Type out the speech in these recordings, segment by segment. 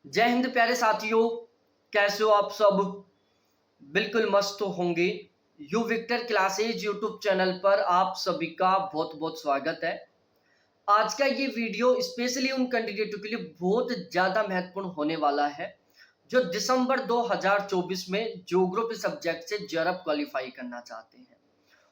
जय हिंद प्यारे साथियों। कैसे हो आप सब? बिल्कुल मस्त होंगे। You Victor classes YouTube channel पर आप सभी का बहुत बहुत स्वागत है। आज का ये वीडियो स्पेशली उन कैंडिडेटों के लिए बहुत ज़्यादा महत्वपूर्ण होने वाला है जो दिसंबर 2024 में ज्योग्राफी सब्जेक्ट से जरब क्वालिफाई करना चाहते हैं।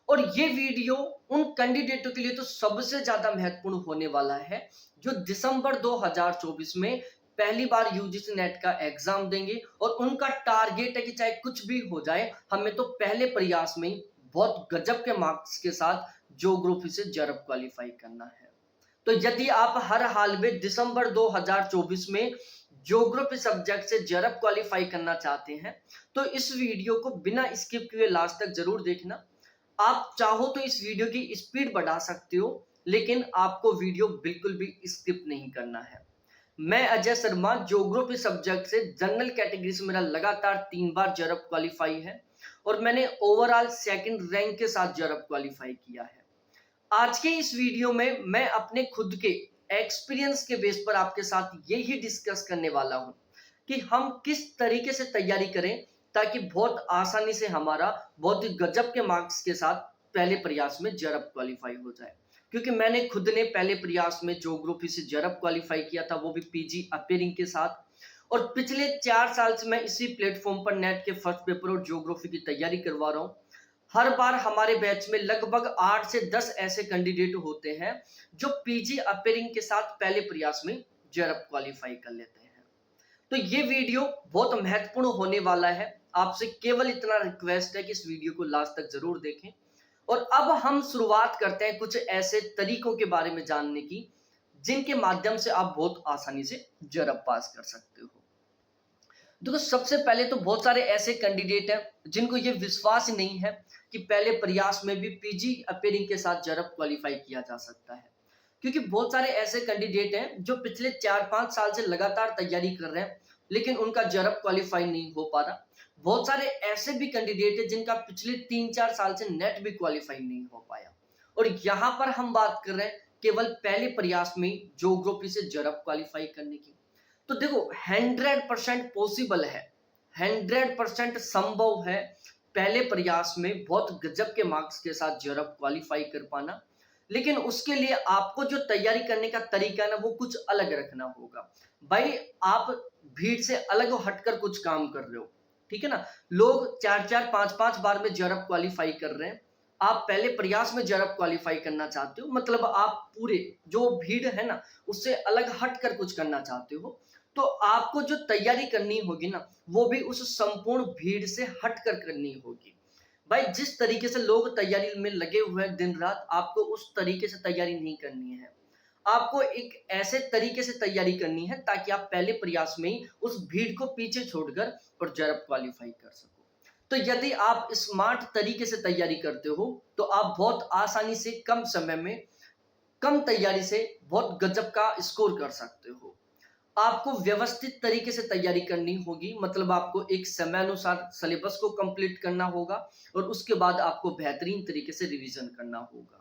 और ये वीडियो उन कैंडिडेटों के लिए तो सबसे ज्यादा महत्वपूर्ण होने वाला है जो दिसंबर 2024 में पहली बार यूजीसी नेट का एग्जाम देंगे और उनका टारगेट है कि चाहे कुछ भी हो जाए हमें तो पहले प्रयास में ही बहुत गजब के मार्क्स के साथ ज्योग्राफी से जरब क्वालिफाई करना है। तो यदि आप हर हाल में दिसंबर 2024 में ज्योग्राफी सब्जेक्ट से जरब क्वालिफाई करना चाहते हैं तो इस वीडियो को बिना स्किप किए लास्ट तक जरूर देखना। आप चाहो तो इस वीडियो की स्पीड बढ़ा सकते हो, लेकिन आपको वीडियो बिल्कुल भी स्किप नहीं करना है। मैं अजय शर्मा, ज्योग्राफी सब्जेक्ट से जनरल कैटेगरी से मेरा लगातार 3 बार जरब क्वालिफाई है और मैंने ओवरऑल सेकंड रैंक के साथ जरब क्वालिफाई किया है। आज के इस वीडियो में मैं अपने खुद के एक्सपीरियंस के बेस पर आपके साथ यही डिस्कस करने वाला हूं कि हम किस तरीके से तैयारी करें ताकि बहुत आसानी से हमारा बहुत ही गजब के मार्क्स के साथ पहले प्रयास में जरब क्वालिफाई हो जाए। क्योंकि मैंने खुद ने पहले प्रयास में ज्योग्राफी से जरब क्वालिफाई किया था, वो भी पीजी अपेयरिंग के साथ। और पिछले 4 साल से मैं इसी प्लेटफॉर्म पर नेट के फर्स्ट पेपर और ज्योग्राफी की तैयारी करवा रहा हूँ। हर बार हमारे बैच में लगभग 8 से 10 ऐसे कैंडिडेट होते हैं जो पीजी अपेयरिंग के साथ पहले प्रयास में जरब क्वालिफाई कर लेते हैं। तो ये वीडियो बहुत महत्वपूर्ण होने वाला है। आपसे केवल इतना रिक्वेस्ट है कि इस वीडियो को लास्ट तक जरूर देखें। और अब हम शुरुआत करते हैं कुछ ऐसे तरीकों के बारे में जानने की जिनके माध्यम से आप बहुत आसानी से जरब पास कर सकते हो। देखो, सबसे पहले तो बहुत सारे ऐसे कैंडिडेट हैं जिनको ये विश्वास ही नहीं है कि पहले प्रयास में भी पीजी अपेयरिंग के साथ जरब क्वालिफाई किया जा सकता है। क्योंकि बहुत सारे ऐसे कैंडिडेट हैं जो पिछले 4-5 साल से लगातार तैयारी कर रहे हैं लेकिन उनका जरब क्वालिफाई नहीं हो पा रहा। बहुत सारे ऐसे भी कैंडिडेट हैं जिनका पिछले 3-4 साल से नेट भी क्वालिफाई नहीं हो पाया। और यहाँ पर हम बात कर रहे हैं केवल पहले प्रयास में ज्योग्राफी से जरब क्वालिफाई करने की। तो देखो, 100% पॉसिबल है, 100% संभव है पहले प्रयास में बहुत गजब के मार्क्स के साथ जरब क्वालिफाई कर पाना। लेकिन उसके लिए आपको जो तैयारी करने का तरीका है ना, वो कुछ अलग रखना होगा। भाई, आप भीड़ से अलग हटकर कुछ काम कर रहे हो, ठीक है ना। लोग 4-4 5-5 बार में जरब क्वालिफाई कर रहे हैं, आप पहले प्रयास में जरब क्वालिफाई करना चाहते हो, मतलब आप पूरे जो भीड़ है ना उससे अलग हटकर कुछ करना चाहते हो। तो आपको जो तैयारी करनी होगी ना, वो भी उस संपूर्ण भीड़ से हटकर करनी होगी। भाई, जिस तरीके से लोग तैयारी में लगे हुए हैं दिन रात, आपको उस तरीके से तैयारी नहीं करनी है। आपको एक ऐसे तरीके से तैयारी करनी है ताकि आप पहले प्रयास में ही उस भीड़ को पीछे छोड़कर और जरब क्वालिफाई कर सको। तो यदि आप स्मार्ट तरीके से तैयारी करते हो तो आप बहुत आसानी से कम समय में कम तैयारी से बहुत गजब का स्कोर कर सकते हो। आपको व्यवस्थित तरीके से तैयारी करनी होगी, मतलब आपको एक समयानुसार सिलेबस को कंप्लीट करना होगा और उसके बाद आपको बेहतरीन तरीके से रिवीजन करना होगा।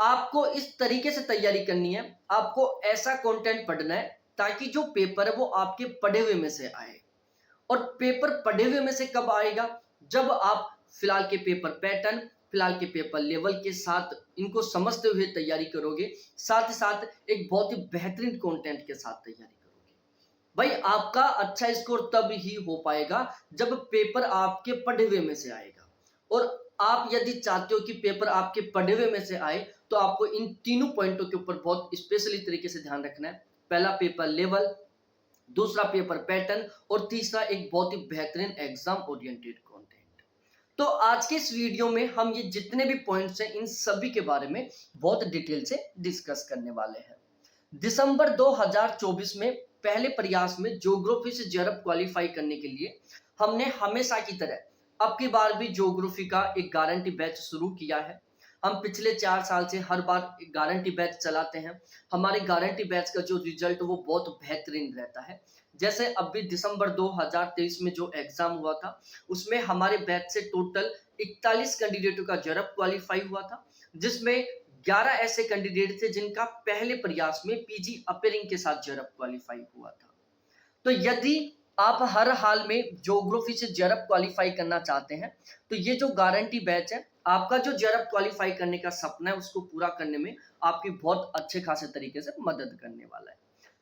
आपको इस तरीके से तैयारी करनी है, आपको ऐसा कंटेंट पढ़ना है ताकि जो पेपर है वो आपके पढ़े हुए में से आए। और पेपर पढ़े हुए में से कब आएगा? जब आप फिलहाल के पेपर पैटर्न, फिलहाल के पेपर लेवल के साथ इनको समझते हुए तैयारी करोगे, साथ ही साथ एक बहुत ही बेहतरीन कंटेंट के साथ तैयारी करोगे। भाई, आपका अच्छा स्कोर तब ही हो पाएगा जब पेपर आपके पढ़े हुए में से आएगा। और आप यदि चाहते हो कि पेपर आपके पढ़े हुए में से आए तो आपको इन तीनों पॉइंटों के ऊपर बहुत स्पेशली तरीके से ध्यान रखना है। पहला पेपर लेवल, दूसरा पेपर पैटर्न और तीसरा एक बहुत ही बेहतरीन एग्जाम ओरिएंटेड कंटेंट। तो आज के इस वीडियो में हम ये जितने भी पॉइंट्स हैं इन सभी के बारे में बहुत डिटेल से डिस्कस करने वाले हैं। दिसंबर 2024 में पहले प्रयास में ज्योग्राफी से जरब क्वालिफाई करने के लिए हमने हमेशा की तरह अब की बार भी ज्योग्राफी का एक गारंटी बैच शुरू किया है। हम पिछले 4 साल से हर बार एक गारंटी बैच चलाते हैं। हमारे गारंटी बैच का जो रिजल्ट वो बहुत बेहतरीन रहता है। जैसे अभी दिसंबर 2023 में जो एग्जाम हुआ था उसमें हमारे बैच से टोटल 41 कैंडिडेटों का जरब क्वालिफाई हुआ था, जिसमें 11 ऐसे कैंडिडेट थे जिनका पहले प्रयास में पीजी अपेयरिंग के साथ जरब क्वालिफाई हुआ था। तो यदि आप हर हाल में ज्योग्राफी से जेआरएफ क्वालिफाई करना चाहते हैं तो ये जो गारंटी बैच है, आपका जो जेआरएफ क्वालिफाई करने का सपना है उसको पूरा करने में आपकी बहुत अच्छे खासे तरीके से मदद करने वाला है।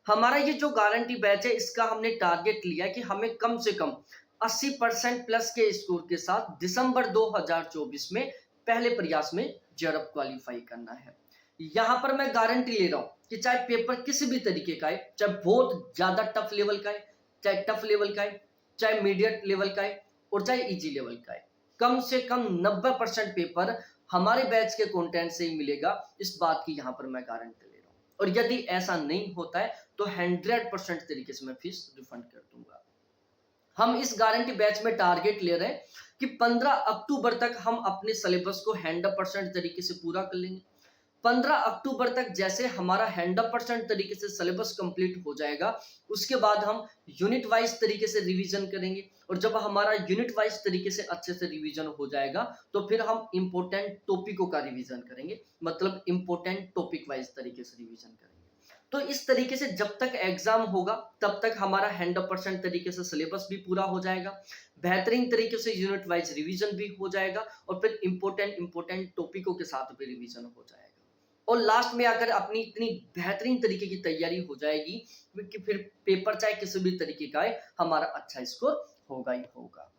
हमारा ये जो गारंटी बैच है, इसका हमने टारगेट लिया है कि हमें कम से कम 80% प्लस के स्कोर के साथ दिसंबर 2024 में पहले प्रयास में जेआरएफ क्वालिफाई करना है। यहाँ पर मैं गारंटी ले रहा हूँ कि चाहे पेपर किसी भी तरीके का है, चाहे बहुत ज्यादा टफ लेवल का है, चाहे टफ लेवल का है, चाहे मीडियम लेवल का है और चाहे इजी लेवल का है, कम से कम 90% पेपर हमारे बैच के कंटेंट से ही मिलेगा। इस बात की यहाँ पर मैं गारंटी ले रहा हूँ। और यदि ऐसा नहीं होता है तो 100% तरीके से मैं फीस रिफंड कर दूंगा। हम इस गारंटी बैच में टारगेट ले रहे हैं कि 15 अक्टूबर तक हम अपने सिलेबस को 100% तरीके से पूरा कर लेंगे। 15 अक्टूबर तक जैसे हमारा 100% तरीके से सिलेबस कंप्लीट हो जाएगा, उसके बाद हम यूनिट वाइज तरीके से रिवीजन करेंगे। और जब हमारा यूनिट वाइज तरीके से अच्छे से रिवीजन हो जाएगा तो फिर हम इंपॉर्टेंट टॉपिकों का रिवीजन करेंगे, मतलब इंपॉर्टेंट टॉपिक वाइज तरीके से रिवीजन करेंगे। तो इस तरीके से जब तक एग्जाम होगा तब तक हमारा 100% तरीके से सिलेबस भी पूरा हो जाएगा, बेहतरीन तरीके से यूनिट वाइज रिवीजन भी हो जाएगा और फिर इंपॉर्टेंट टॉपिकों के साथ भी रिवीजन हो जाएगा। और लास्ट में आकर अपनी इतनी बेहतरीन तरीके की तैयारी हो जाएगी कि फिर पेपर चाहे किसी भी तरीके का है, हमारा अच्छा स्कोर होगा ही होगा।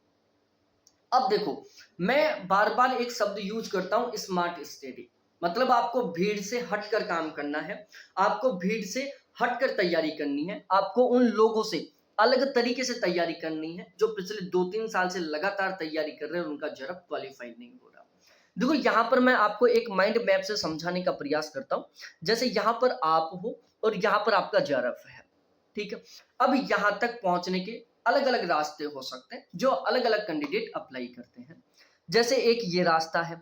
अब देखो, मैं बार बार एक शब्द यूज करता हूं, स्मार्ट स्टडी। मतलब आपको भीड़ से हटकर काम करना है, आपको भीड़ से हटकर तैयारी करनी है, आपको उन लोगों से अलग तरीके से तैयारी करनी है जो पिछले 2-3 साल से लगातार तैयारी कर रहे हैं और उनका जेआरएफ क्वालिफाई नहीं हो रहा। देखो, यहाँ पर मैं आपको एक माइंड मैप से समझाने का प्रयास करता हूँ। जैसे यहाँ पर आप हो और यहाँ पर आपका जेआरएफ है, ठीक है। अब यहाँ तक पहुंचने के अलग अलग रास्ते हो सकते हैं जो अलग अलग कैंडिडेट अप्लाई करते हैं। जैसे एक ये रास्ता है,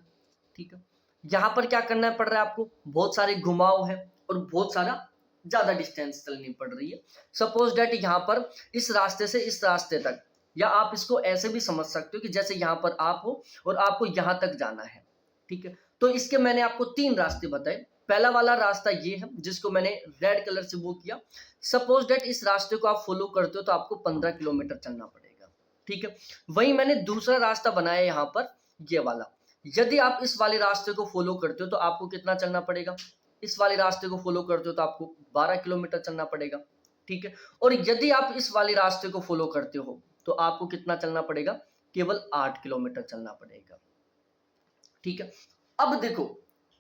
ठीक है। यहाँ पर क्या करना पड़ रहा है आपको, बहुत सारे घुमाव है और बहुत सारा ज्यादा डिस्टेंस चलनी पड़ रही है। सपोज डेट यहाँ पर इस रास्ते से इस रास्ते तक, या आप इसको ऐसे भी समझ सकते हो कि जैसे यहाँ पर आप हो और आपको यहाँ तक जाना है, ठीक है। तो इसके मैंने आपको 3 रास्ते बताए। पहला वाला रास्ता ये है जिसको मैंने रेड कलर से वो किया। सपोज डेट इस रास्ते को आप फॉलो करते हो तो आपको 15 किलोमीटर चलना पड़ेगा, ठीक है। वही मैंने दूसरा रास्ता बनाया यहाँ पर, ये वाला। यदि आप इस वाले रास्ते को फॉलो करते हो तो आपको कितना चलना पड़ेगा, इस वाले रास्ते को फॉलो करते हो तो आपको 12 किलोमीटर चलना पड़ेगा, ठीक है। और यदि आप इस वाले रास्ते को फॉलो करते हो तो आपको कितना चलना पड़ेगा, केवल 8 किलोमीटर चलना पड़ेगा, ठीक है। अब देखो,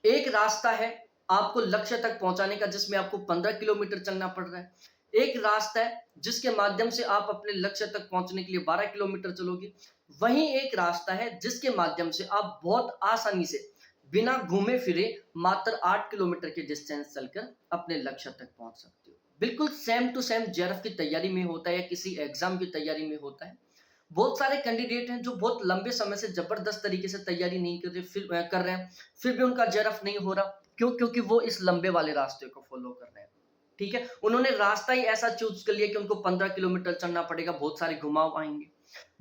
एक रास्ता है आपको लक्ष्य तक पहुंचाने का जिसमें आपको 15 किलोमीटर चलना पड़ रहा है। एक रास्ता है जिसके माध्यम से आप अपने लक्ष्य तक पहुंचने के लिए 12 किलोमीटर चलोगे। वहीं एक रास्ता है जिसके माध्यम से आप बहुत आसानी से बिना घूमे फिरे मात्र 8 किलोमीटर के डिस्टेंस चलकर अपने लक्ष्य तक पहुंच सकते हो। बिल्कुल सेम टू सेम जेआरएफ की तैयारी में होता है या किसी एग्जाम की तैयारी में होता है। बहुत सारे कैंडिडेट हैं जो बहुत लंबे समय से जबरदस्त तरीके से तैयारी नहीं कर रहे हैं, फिर भी उनका जेआरएफ नहीं हो रहा। क्यों? क्योंकि वो इस लंबे वाले रास्ते को फॉलो कर रहे हैं, ठीक है। उन्होंने रास्ता ही ऐसा चूज कर लिया कि उनको 15 किलोमीटर चलना पड़ेगा, बहुत सारे घुमाव आएंगे।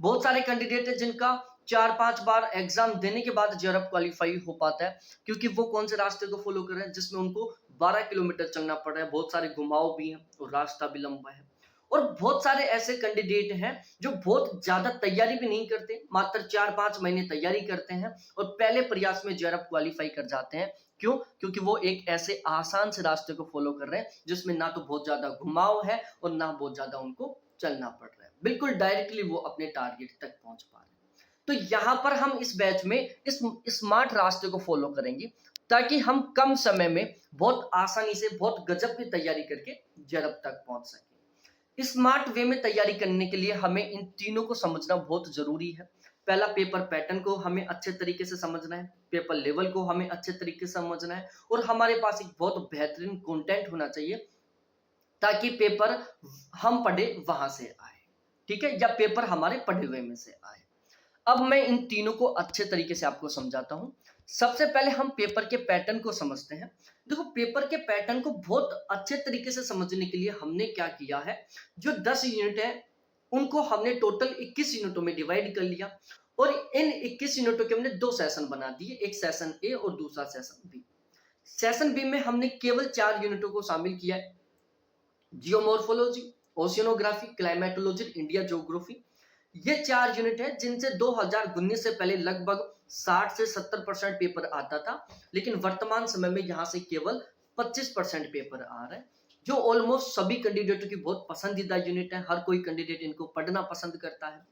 बहुत सारे कैंडिडेट है जिनका 4-5 बार एग्जाम देने के बाद जेआरएफ क्वालिफाई हो पाता है, क्योंकि वो कौन से रास्ते को फॉलो कर रहे हैं जिसमें उनको 12 किलोमीटर चलना पड़ रहा है, बहुत सारे घुमाव भी हैं और रास्ता भी लंबा है। और बहुत सारे ऐसे कैंडिडेट हैं जो बहुत ज्यादा तैयारी भी नहीं करते, मात्र 4-5 महीने तैयारी करते हैं और पहले प्रयास में जेआरएफ क्वालिफाई कर जाते हैं। क्यों? क्योंकि वो एक ऐसे आसान से रास्ते को फॉलो कर रहे हैं जिसमें ना तो बहुत ज्यादा घुमाव है और ना बहुत ज्यादा उनको चलना पड़ रहा है। बिल्कुल डायरेक्टली वो अपने टारगेट तक पहुंच पा रहे हैं। तो यहाँ पर हम इस बैच में इस स्मार्ट रास्ते को फॉलो करेंगे ताकि हम कम समय में बहुत आसानी से बहुत गजब की तैयारी करके जेआरएफ तक पहुंच सके। स्मार्ट वे में तैयारी करने के लिए हमें इन तीनों को समझना बहुत जरूरी है। पहला, पेपर पैटर्न को हमें अच्छे तरीके से समझना है, पेपर लेवल को हमें अच्छे तरीके से समझना है और हमारे पास एक बहुत बेहतरीन कंटेंट होना चाहिए ताकि पेपर हम पढ़े वहां से आए, ठीक है, या पेपर हमारे पढ़े हुए में से आए। अब मैं इन तीनों को अच्छे तरीके से आपको समझाता हूं। सबसे पहले हम पेपर के पैटर्न को समझते हैं। देखो, पेपर के पैटर्न को बहुत अच्छे तरीके से समझने के लिए हमने क्या किया है, जो 10 यूनिट है उनको हमने टोटल 21 यूनिटों में डिवाइड कर लिया और इन 21 यूनिटों के हमने 2 सेशन बना दिए, एक सेशन ए और दूसरा सेशन बी। सेशन बी में हमने केवल 4 यूनिटों को शामिल किया है, geomorphology, oceanography, climatology, India geography. ये 4 यूनिट है जिनसे 2019 से पहले लगभग 60 से 70% पेपर आता था, लेकिन वर्तमान समय में यहाँ से केवल 25% पेपर आ रहा है, जो ऑलमोस्ट सभी कैंडिडेटों की बहुत पसंदीदा यूनिट है। हर कोई कैंडिडेट इनको पढ़ना पसंद करता है।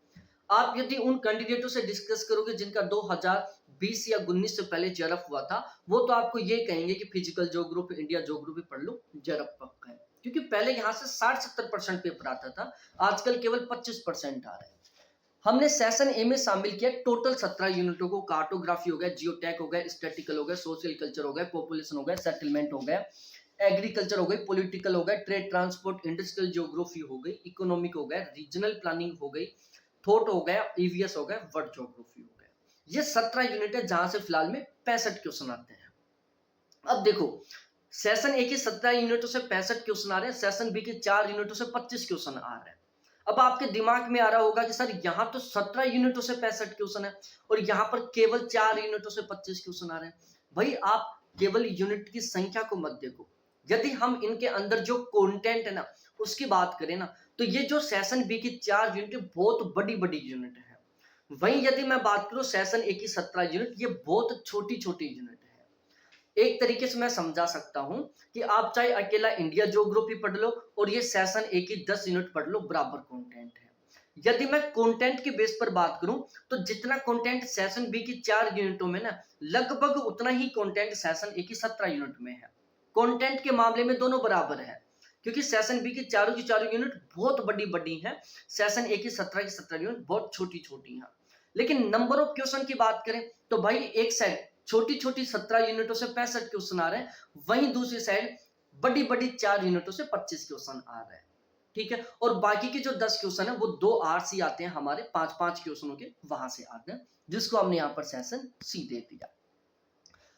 आप यदि उन कैंडिडेटों से डिस्कस करोगे जिनका 2020 या 19 से पहले जेआरएफ हुआ था, वो तो आपको ये कहेंगे कि फिजिकल ज्योग्राफी, इंडिया ज्योग्राफी पढ़ लो, जेआरएफ पक्का है। क्योंकि पहले यहाँ से 60-70% पेपर आता था, आजकल केवल 25% आ रहा है। हमने सेशन ए में शामिल किया टोटल 17 यूनिटों को। कार्टोग्राफी हो गया, जियोटैक हो गया, स्टैटिकल हो गया, सोशल कल्चर हो गया, पॉपुलेशन हो गया, सेटलमेंट हो गया, एग्रीकल्चर हो गई, पॉलिटिकल हो गया, ट्रेड ट्रांसपोर्ट, इंडस्ट्रियल ज्योग्राफी हो गई, इकोनॉमिक हो गया, रीजनल प्लानिंग हो गई, थॉट हो गया, ईवीएस हो गया, वर्ड ज्योग्राफी हो गया। ये 17 यूनिट है जहां से फिलहाल में 65 क्वेश्चन आते हैं। अब देखो, सेशन ए की 17 यूनिटों से 65 क्वेश्चन आ रहे हैं, सेशन बी के 4 यूनिटों से 25 क्वेश्चन आ रहे हैं। अब आपके दिमाग में आ रहा होगा कि सर यहाँ तो 17 यूनिटों से 65 क्वेश्चन है और यहाँ पर केवल 4 यूनिटों से 25 क्वेश्चन आ रहे हैं। भाई आप केवल यूनिट की संख्या को मत देखो, यदि हम इनके अंदर जो कंटेंट है ना उसकी बात करें ना, तो ये जो सेशन बी की 4 यूनिट बहुत बड़ी बड़ी यूनिट है। वहीं यदि मैं बात करूं सेशन ए की 17 यूनिट, ये बहुत छोटी छोटी यूनिट है। एक तरीके से मैं समझा सकता हूं कि आप चाहे अकेला इंडिया ज्योग्राफी पढ़ लो और ये सेशन ए की 10 यूनिट पढ़ लो, बराबर कंटेंट है। यदि मैं कंटेंट के बेस पर बात करूं तो जितना कंटेंट सेशन बी की 4 यूनिटों में ना, लगभग उतना ही कंटेंट सेशन ए की 17 यूनिट में है। कंटेंट के मामले में दोनों बराबर है, क्योंकि सेशन बी की चारों यूनिट बहुत बड़ी बड़ी है, सेशन ए की 17 यूनिट बहुत छोटी छोटी है। लेकिन नंबर ऑफ क्वेश्चन की बात करें तो भाई एक साइड छोटी छोटी 17 यूनिटों से 65 क्वेश्चन आ रहे हैं, वहीं दूसरी साइड बड़ी बड़ी 4 यूनिटों से 25 क्वेश्चन आ रहे हैं। ठीक है, और बाकी के जो 10 क्वेश्चन है वो 2 आरसी आते हैं हमारे 5-5 क्वेश्चनों के, वहां से आते हैं, जिसको हमने यहाँ पर सेशन सी दे दिया।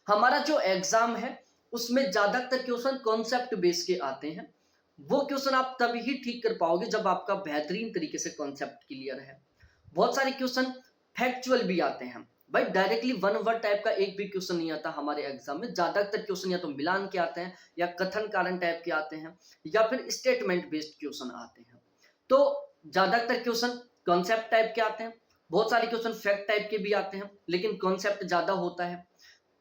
हमारा जो एग्जाम है उसमें ज्यादातर क्वेश्चन कॉन्सेप्ट बेस के आते हैं। वो क्वेश्चन आप तभी ही ठीक कर पाओगे जब आपका बेहतरीन तरीके से कॉन्सेप्ट क्लियर है। बहुत सारे क्वेश्चन फैक्चुअल भी आते हैं भाई, डायरेक्टली वन वर्ड टाइप का एक भी क्वेश्चन नहीं आता हमारे एग्जाम में। ज्यादातर क्वेश्चन या तो मिलान के आते हैं, या कथन कारण टाइप के आते हैं, या फिर स्टेटमेंट बेस्ड क्वेश्चन आते हैं। तो ज्यादातर क्वेश्चन कॉन्सेप्ट टाइप के आते हैं, बहुत सारे क्वेश्चन फैक्ट टाइप के भी आते हैं, लेकिन कॉन्सेप्ट ज्यादा होता है,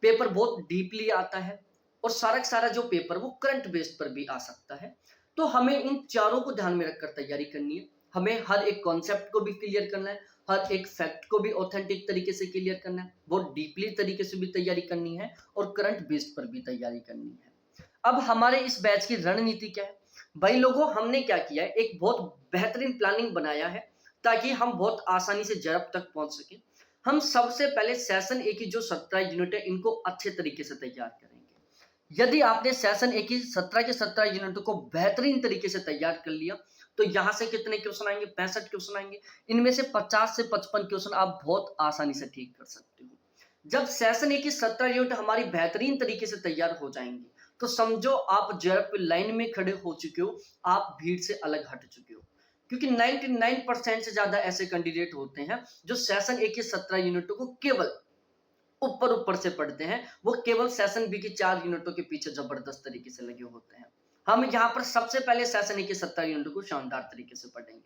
पेपर बहुत डीपली आता है, और सारा जो पेपर वो करंट बेस्ड पर भी आ सकता है। तो हमें इन चारों को ध्यान में रखकर तैयारी करनी है। हमें हर एक कॉन्सेप्ट को भी क्लियर करना है, हर एक फैक्ट को भी ऑथेंटिक तरीके से क्लियर करना है, बहुत डीपली तरीके से भी तैयारी करनी है, और करंट बेस्ड पर भी तैयारी करनी है। अब हमारे इस बैच की रणनीति क्या है भाई लोगों, हमने क्या किया है, एक बहुत बेहतरीन प्लानिंग बनाया है ताकि हम बहुत आसानी से जेआरएफ तक पहुंच सके। हम सबसे पहले सेशन ए की जो 17 यूनिट है इनको अच्छे तरीके से तैयार करेंगे। यदि आपने सेशन ए की 17 के 17 यूनिटों को बेहतरीन तरीके से तैयार कर लिया तो यहाँ से कितने क्वेश्चन आएंगे, 65 क्वेश्चन आएंगे। इनमें से 50 से 55 क्वेश्चन आप बहुत आसानी से ठीक कर सकते हो। जब सेशन ए की 17 यूनिट हमारी बेहतरीन तरीके से तैयार हो जाएंगी तो समझो आप जेआरएफ लाइन में खड़े हो चुके हो, आप भीड़ से अलग हट चुके हो। क्योंकि 99% से ज्यादा ऐसे कैंडिडेट होते हैं जो सेशन ए की 17 यूनिटों को केवल ऊपर से पढ़ते हैं, वो केवल सेशन बी की 4 यूनिटों के पीछे जबरदस्त तरीके से लगे होते हैं। हम यहाँ पर सबसे पहले सेशन ए की 17 यूनिटों को शानदार तरीके से पढ़ेंगे,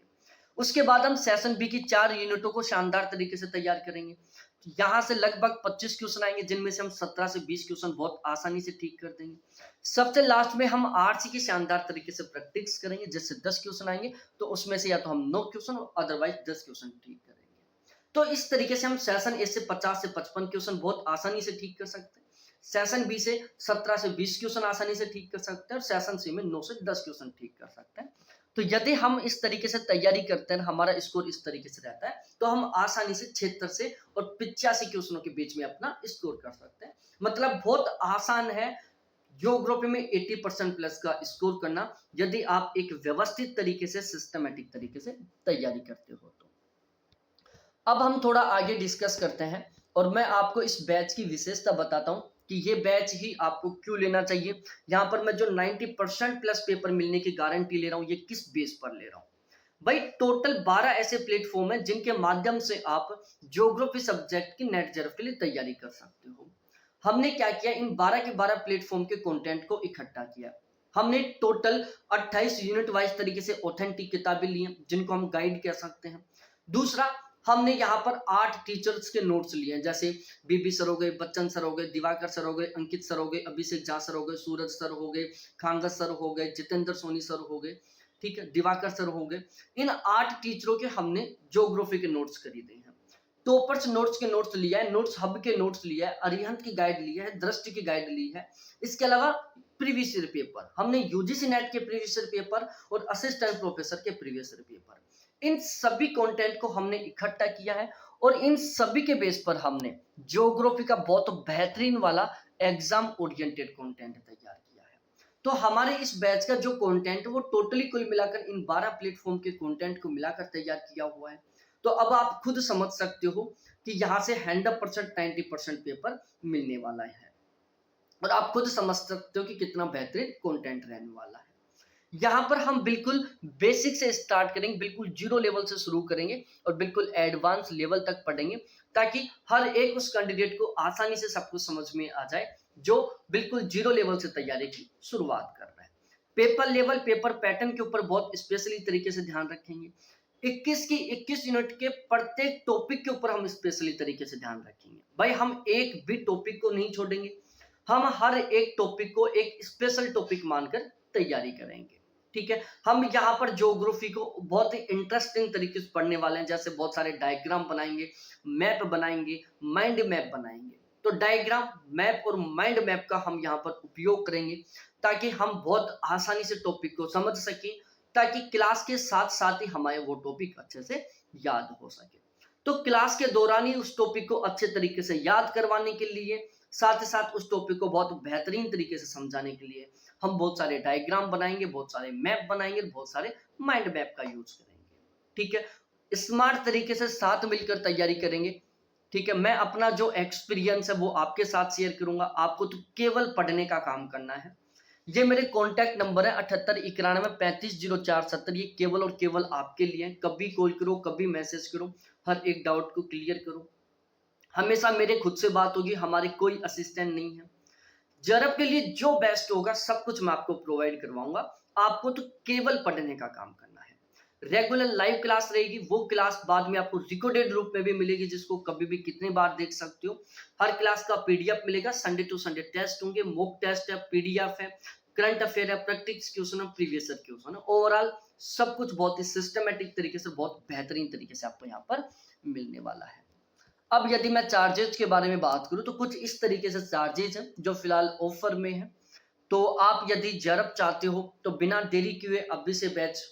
उसके बाद हम सेशन बी की 4 यूनिटों को शानदार तरीके से तैयार करेंगे। यहाँ से लगभग 25 क्वेश्चन आएंगे, जिनमें से हम 17 से 20 क्वेश्चन बहुत आसानी से ठीक कर देंगे। सबसे लास्ट में हम आरसी की शानदार तरीके से प्रैक्टिस करेंगे, जिससे 10 क्वेश्चन आएंगे, तो उसमें से या तो हम 9 क्वेश्चन अदरवाइज 10 क्वेश्चन ठीक करेंगे। तो इस तरीके से हम सेशन ए से 50 से 55 क्वेश्चन बहुत आसानी से ठीक कर सकते हैं, सेशन बी से 17 से 20 क्वेश्चन आसानी से ठीक कर सकते हैं, और सेशन सी में 9 से 10 क्वेश्चन ठीक कर सकते हैं। तो यदि हम इस तरीके से तैयारी करते हैं, हमारा स्कोर इस तरीके से रहता है, तो हम आसानी से 76 से और 85 क्वेश्चनों के बीच में अपना स्कोर कर सकते हैं। मतलब बहुत आसान है ज्योग्राफी में 80% प्लस का स्कोर करना, यदि आप एक व्यवस्थित तरीके से सिस्टमेटिक तरीके से तैयारी करते हो तो। अब हम थोड़ा आगे डिस्कस करते हैं, और मैं आपको इस बैच की विशेषता बताता हूं कि ये बैच ही आपको क्यों लेना चाहिए। यहाँ पर मैं जो 90% प्लस पेपर मिलने की गारंटी ले रहा हूँ, ये किस बेस पर ले रहा हूँ भाई, टोटल 12 ऐसे प्लेटफॉर्म है जिनके माध्यम से आप ज्योग्राफी सब्जेक्ट की नेट जेआरएफ के लिए तैयारी कर सकते हो। हमने क्या किया, इन 12 के 12 प्लेटफॉर्म के कंटेंट को इकट्ठा किया, हमने टोटल 28 यूनिट वाइज तरीके से ऑथेंटिक किताबें ली हैं जिनको हम गाइड कह सकते हैं। दूसरा, हमने यहाँ पर 8 टीचर्स के नोट्स लिए हैं, जैसे बीबी सर हो गए, बच्चन सर हो गए, दिवाकर सर हो गए, अंकित सर हो गए, अभिषेक झा सर हो गए, सूरज सर हो गए, खांगत सर हो गए, जितेंद्र सोनी सर हो गए, ठीक है, दिवाकर सर हो गए। इन 8 टीचरों के हमने ज्योग्राफी के नोट्स खरीदे हैं। टॉपर्स नोट्स के नोट्स लिया है, नोट्स हब के नोट्स लिया है, अरिहंत की गाइड ली है, दृष्टि की गाइड ली है। इसके अलावा प्रीवियस ईयर पेपर हमने यूजीसी नेट के प्रीवियस ईयर पेपर और असिस्टेंट प्रोफेसर के प्रीवियस ईयर पेपर, इन सभी कंटेंट को हमने इकट्ठा किया है और इन सभी के बेस पर हमने ज्योग्राफी का बहुत बेहतरीन वाला एग्जाम ओरिएंटेड कंटेंट तैयार किया है। तो हमारे इस बैच का जो कंटेंट है वो टोटली कुल मिलाकर इन 12 प्लेटफॉर्म के कंटेंट को मिलाकर तैयार किया हुआ है। तो अब आप खुद समझ सकते हो कि यहाँ से 100% 90% पेपर मिलने वाला है और आप खुद समझ सकते हो कि कितना बेहतरीन कंटेंट रहने वाला है। यहाँ पर हम बिल्कुल बेसिक से स्टार्ट करेंगे, बिल्कुल जीरो लेवल से शुरू करेंगे और बिल्कुल एडवांस लेवल तक पढ़ेंगे, ताकि हर एक उस कैंडिडेट को आसानी से सब कुछ समझ में आ जाए जो बिल्कुल जीरो लेवल से तैयारी की शुरुआत कर रहा है। पेपर लेवल, पेपर पैटर्न के ऊपर बहुत स्पेशली तरीके से ध्यान रखेंगे। 21 यूनिट के प्रत्येक टॉपिक के ऊपर हम स्पेशली तरीके से ध्यान रखेंगे। भाई हम एक भी टॉपिक को नहीं छोड़ेंगे, हम हर एक टॉपिक को एक स्पेशल टॉपिक मानकर तैयारी करेंगे, ठीक है। हम यहाँ पर ज्योग्राफी को बहुत ही इंटरेस्टिंग तरीके से पढ़ने वाले हैं, जैसे बहुत सारे डायग्राम बनाएंगे, मैप बनाएंगे, माइंड मैप बनाएंगे। तो डायग्राम, मैप और माइंड मैप का हम यहाँ पर उपयोग करेंगे ताकि हम बहुत आसानी से टॉपिक को समझ सकें, ताकि क्लास के साथ साथ ही हमारे वो टॉपिक अच्छे से याद हो सके। तो क्लास के दौरान ही उस टॉपिक को अच्छे तरीके से याद करवाने के लिए, साथ ही साथ उस टॉपिक को बहुत बेहतरीन तरीके से समझाने के लिए हम बहुत सारे डायग्राम बनाएंगे, बहुत सारे मैप बनाएंगे, बहुत सारे माइंड मैप का यूज करेंगे, ठीक है। स्मार्ट तरीके से साथ मिलकर तैयारी करेंगे, ठीक है। मैं अपना जो एक्सपीरियंस है वो आपके साथ शेयर करूंगा, आपको तो केवल पढ़ने का काम करना है। ये मेरे कॉन्टैक्ट नंबर है 7891350470, ये केवल और केवल आपके लिए। कभी कॉल करो, कभी मैसेज करो, हर एक डाउट को क्लियर करो। हमेशा मेरे खुद से बात होगी, हमारे कोई असिस्टेंट नहीं है। जरब के लिए जो बेस्ट होगा सब कुछ मैं आपको प्रोवाइड करवाऊंगा, आपको तो केवल पढ़ने का काम करना है। रेगुलर लाइव क्लास रहेगी, वो क्लास बाद में आपको रिकॉर्डेड रूप में भी मिलेगी, जिसको कभी भी कितनी बार देख सकते हो। हर क्लास का पीडीएफ मिलेगा, संडे टू संडे टेस्ट होंगे, मॉक टेस्ट है, पीडीएफ है, करंट अफेयर है, प्रैक्टिस क्वेश्चन है, प्रीवियस ईयर क्वेश्चन है। ओवरऑल सब कुछ बहुत ही सिस्टमेटिक तरीके से, बहुत बेहतरीन तरीके से आपको यहाँ पर मिलने वाला है। अब यदि मैं चार्जेस के बारे में बात करूं तो कुछ इस तरीके से चार्जेस हैं जो फिलहाल ऑफर में है। तो आप यदि जरब चाहते हो तो बिना देरी किए अभी से बैच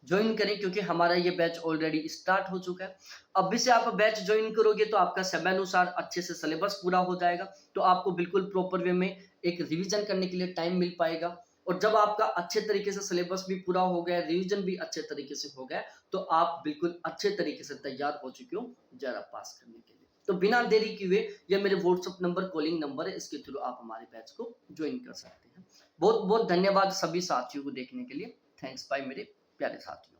ज्वाइन करें, क्योंकि हमारा ये बैच ऑलरेडी स्टार्ट हो चुका है। अभी से आप बैच ज्वाइन करोगे तो आपका समय अनुसार अच्छे से सिलेबस पूरा हो जाएगा, तो आपको बिल्कुल प्रॉपर वे में एक रिवीजन करने के लिए टाइम मिल पाएगा। और जब आपका अच्छे तरीके से सिलेबस भी पूरा हो गया, रिवीजन भी अच्छे तरीके से हो गया, तो आप बिल्कुल अच्छे तरीके से तैयार हो चुके हो जरब पास करने के लिए। तो बिना देरी किए, ये मेरे व्हाट्सएप नंबर, कॉलिंग नंबर है, इसके थ्रू आप हमारे बैच को ज्वाइन कर सकते हैं। बहुत बहुत धन्यवाद सभी साथियों को देखने के लिए। थैंक्स बाय मेरे प्यारे साथियों।